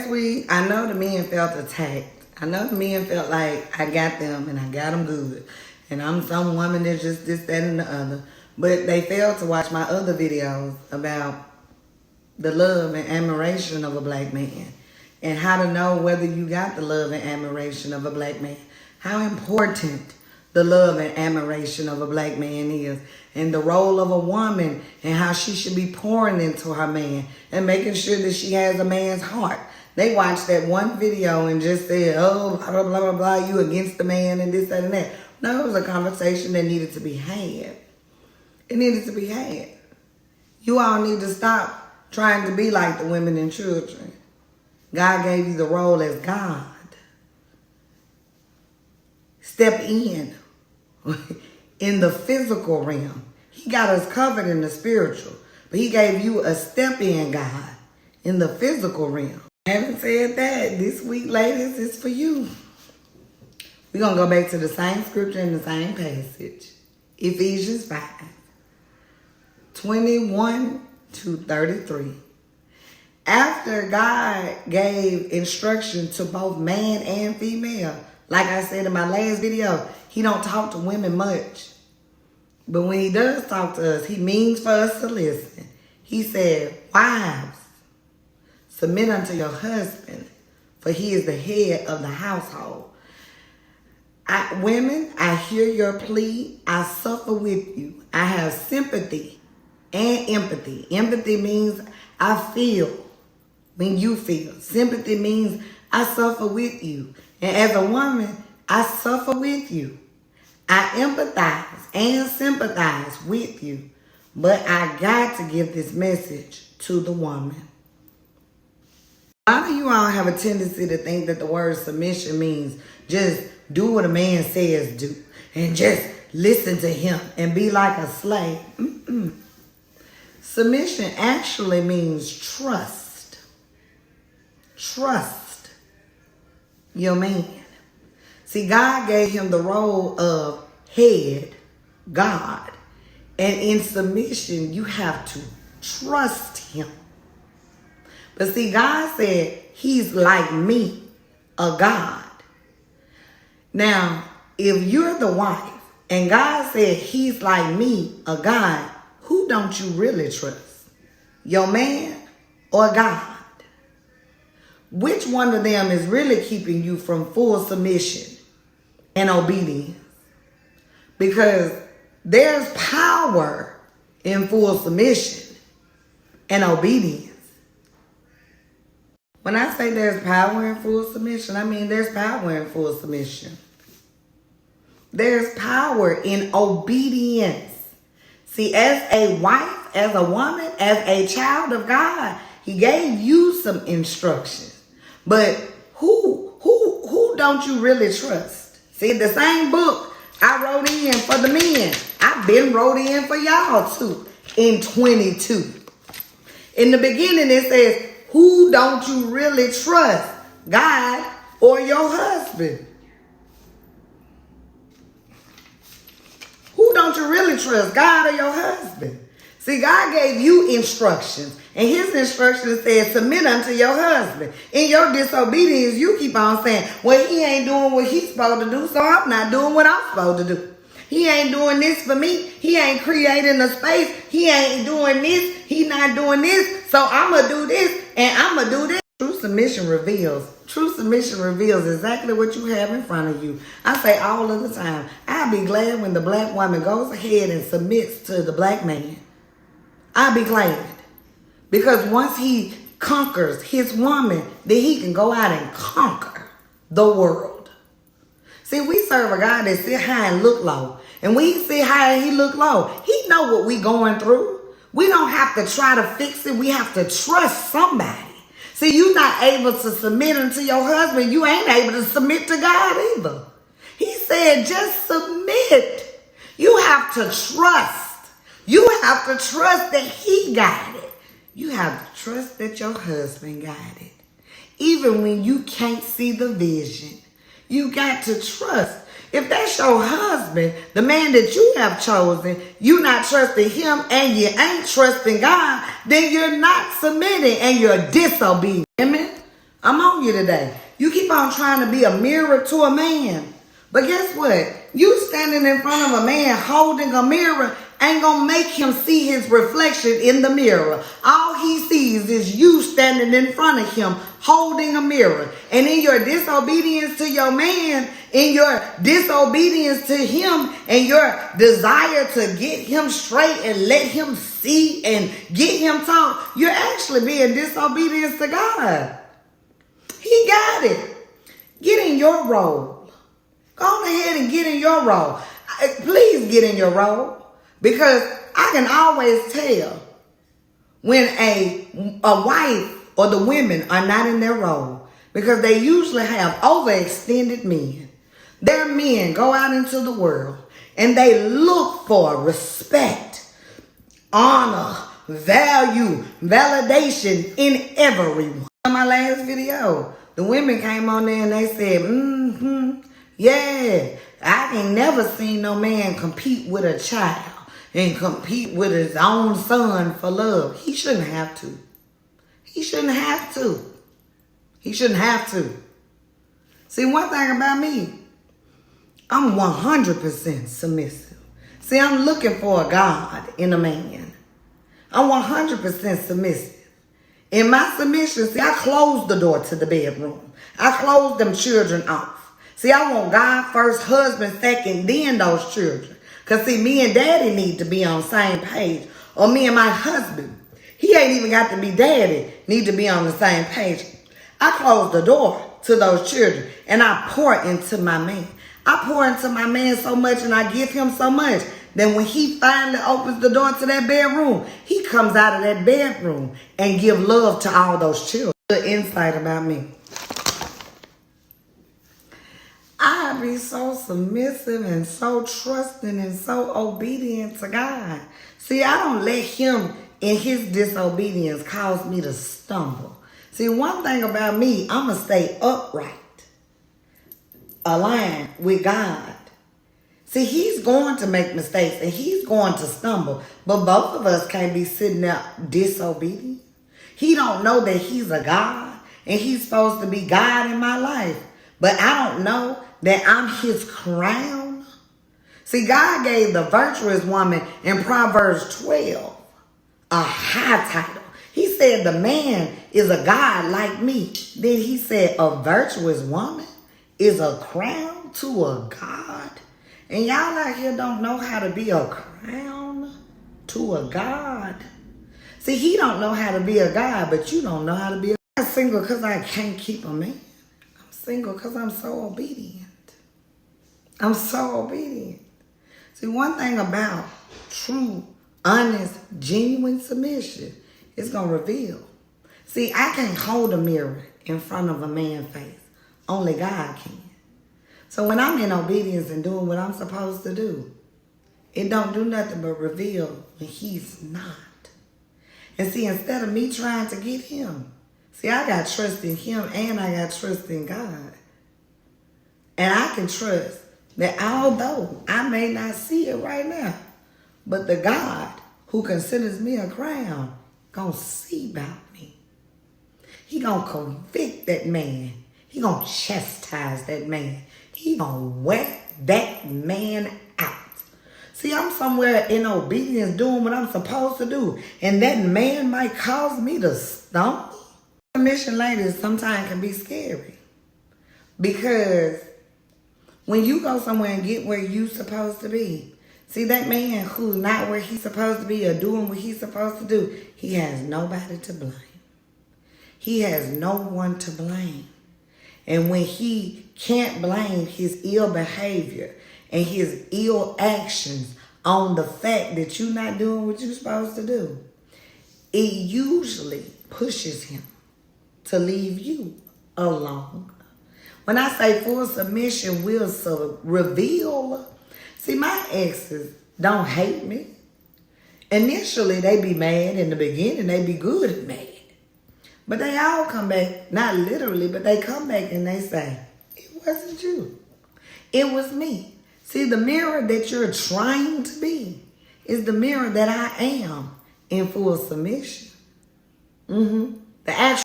last week, I know the men felt attacked. I know the men felt like I got them and I got them good. And I'm some woman that's just this, that, and the other. But they failed to watch my other videos about the love and admiration of a black man. And how to know whether you got the love and admiration of a black man. How important the love and admiration of a black man is. And the role of a woman and how she should be pouring into her man. And making sure that she has a man's heart. They watched that one video and just said, oh, blah, blah, blah, blah, blah, you against the man and this, that, and that. No, it was a conversation that needed to be had. It needed to be had. You all need to stop trying to be like the women and children. God gave you the role as God. Step in the physical realm. He got us covered in the spiritual. But he gave you a step in, God, in the physical realm. Having said that, this week, ladies, is for you. We're going to go back to the same scripture in the same passage. Ephesians 5, 21 to 33. After God gave instruction to both man and female, like I said in my last video, he don't talk to women much. But when he does talk to us, he means for us to listen. He said, wives, submit unto your husband, for he is the head of the household. Women, I hear your plea. I suffer with you. I have sympathy and empathy. Empathy means I feel when you feel. Sympathy means I suffer with you. And as a woman, I suffer with you. I empathize and sympathize with you. But I got to give this message to the woman. A lot of you all have a tendency to think that the word submission means just do what a man says do. And just listen to him and be like a slave. Submission actually means trust. Trust your man. See, God gave him the role of head, God. And in submission, you have to trust him. But see, God said he's like me, a God. Now, if you're the wife and God said he's like me, a God, who don't you really trust? Your man or God? Which one of them is really keeping you from full submission and obedience? Because there's power in full submission and obedience. When I say there's power in full submission, I mean there's power in full submission. There's power in obedience. See, as a wife, as a woman, as a child of God, he gave you some instructions. But who don't you really trust? See, the same book I wrote in for the men, I've been wrote in for y'all too in 22. In the beginning, it says, who don't you really trust? God or your husband? Who don't you really trust? God or your husband? See, God gave you instructions. And his instructions said, submit unto your husband. In your disobedience, you keep on saying, well, he ain't doing what he's supposed to do, so I'm not doing what I'm supposed to do. He ain't doing this for me. He ain't creating a space. He ain't doing this. He not doing this. So I'm going to do this and I'm going to do this. True submission reveals exactly what you have in front of you. I say all of the time, I'll be glad when the black woman goes ahead and submits to the black man. I'll be glad. Because once he conquers his woman, then he can go out and conquer the world. See, we serve a God that sit high and look low. And when he sit high and he look low, he know what we going through. We don't have to try to fix it. We have to trust somebody. See, you're not able to submit unto your husband. You ain't able to submit to God either. He said, just submit. You have to trust. You have to trust that he got it. You have to trust that your husband got it. Even when you can't see the vision, you got to trust. If that's your husband, the man that you have chosen, you not trusting him and you ain't trusting God, then you're not submitting and you're disobedient. Amen? I'm you today. You keep on trying to be a mirror to a man. But guess what? You standing in front of a man holding a mirror ain't gonna make him see his reflection in the mirror. All he sees is you standing in front of him holding a mirror. And in your disobedience to your man, in your disobedience to him, and your desire to get him straight and let him see and get him talk, you're actually being disobedience to God. He got it. Get in your role. Go on ahead and get in your role. Please get in your role. Because I can always tell when a wife or the women are not in their role. Because they usually have overextended men. Their men go out into the world and they look for respect, honor, value, validation in everyone. In my last video, the women came on there and they said, yeah, I ain't never seen no man compete with a child and compete with his own son for love. He shouldn't have to. He shouldn't have to. He shouldn't have to. See, one thing about me, I'm 100% submissive. See, I'm looking for a God in a man. I'm 100% submissive. In my submission, see, I close the door to the bedroom. I close them children off. See, I want God first, husband second, then those children. Because, see, me and daddy need to be on the same page. Or me and my husband, he ain't even got to be daddy, need to be on the same page. I close the door to those children and I pour into my man. I pour into my man so much and I give him so much. Then when he finally opens the door to that bedroom, he comes out of that bedroom and give love to all those children. Good insight about me. I be so submissive and so trusting and so obedient to God. See, I don't let him in his disobedience cause me to stumble. See, one thing about me, I'm going to stay upright, aligned with God. See, he's going to make mistakes and he's going to stumble. But both of us can't be sitting there disobedient. He don't know that he's a God and he's supposed to be God in my life. But I don't know that I'm his crown. See, God gave the virtuous woman in Proverbs 12 a high title. He said the man is a God like me. Then he said a virtuous woman is a crown to a God. And y'all out here don't know how to be a crown to a God. See, he don't know how to be a God, but you don't know how to be a God. I'm single because I can't keep a man. I'm single because I'm so obedient. I'm so obedient. See, one thing about true, honest, genuine submission is going to reveal. See, I can't hold a mirror in front of a man's face. Only God can. So when I'm in obedience and doing what I'm supposed to do, it don't do nothing but reveal when he's not. And see, instead of me trying to get him, see, I got trust in him and I got trust in God. And I can trust that although I may not see it right now, but the God who considers me a crown gonna see about me. He gonna convict that man. He gonna chastise that man. He gonna wet that man out. See, I'm somewhere in obedience doing what I'm supposed to do. And that man might cause me to stumble. Submission, ladies, sometimes can be scary. Because when you go somewhere and get where you're supposed to be, see, that man who's not where he's supposed to be or doing what he's supposed to do, he has nobody to blame. He has no one to blame. And when he can't blame his ill behavior and his ill actions on the fact that you're not doing what you're supposed to do, it usually pushes him to leave you alone. When I say full submission will reveal, see, my exes don't hate me. Initially, they be mad. In the beginning, they be good at mad. But they all come back, not literally, but they come back and they say, it wasn't you. It was me. See, the mirror that you're trying to be is the mirror that I am in full submission. The actual